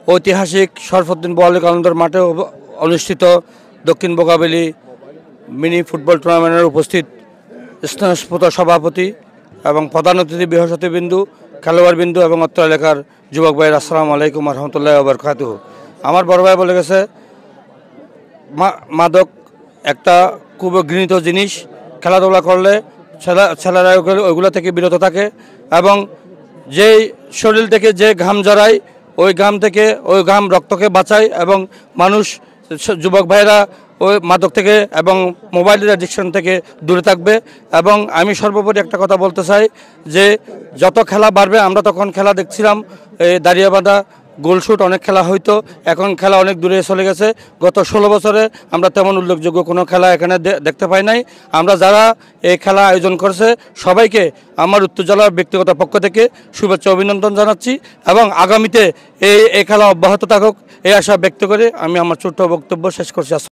ঐতিহাসিক শরফুদ্দিন বোয়ালি কালন্দর মাঠে অনুষ্ঠিত দক্ষিণ বোগাবেলি মিনি ফুটবল টুর্নামেন্টের উপস্থিত স্নেহস্ফূর্ত সভাপতি এবং প্রধান অতিথি বৃহস্পতিবিন্দু খেলোয়াড়বিন্দু এবং অত্র এলাকার যুবক ভাইয়ের আসসালামু আলাইকুম রহমতুল্লাহ বারাকাতুহু। আমার বড় ভাই বলে গেছে মাদক একটা খুব ঘৃণিত জিনিস। খেলাধুলা করলে ছেলেরা ওইগুলো থেকে বিরত থাকে এবং যেই শরীর থেকে যে ঘাম জড়ায় ওই ঘাম রক্তকে বাঁচায় এবং মানুষ যুবক ভাইরা ওই মাদক থেকে এবং মোবাইলের অ্যাডিকশন থেকে দূরে থাকবে। এবং আমি সর্বোপরি একটা কথা বলতে চাই যে যত খেলা বাড়বে, আমরা তখন খেলা দেখছিলাম এই দাঁড়িয়ে বাঁধা গোলশুট অনেক খেলা হইতো, এখন খেলা অনেক দূরে চলে গেছে। গত 16 বছরে আমরা তেমন উল্লেখযোগ্য কোনো খেলা এখানে দেখতে পাই নাই। আমরা যারা এই খেলা আয়োজন করছে সবাইকে আমার উত্তর জেলার ব্যক্তিগত পক্ষ থেকে শুভেচ্ছা অভিনন্দন জানাচ্ছি এবং আগামীতে এই খেলা অব্যাহত থাকুক এই আশা ব্যক্ত করে আমি আমার ছোট্ট বক্তব্য শেষ করছি।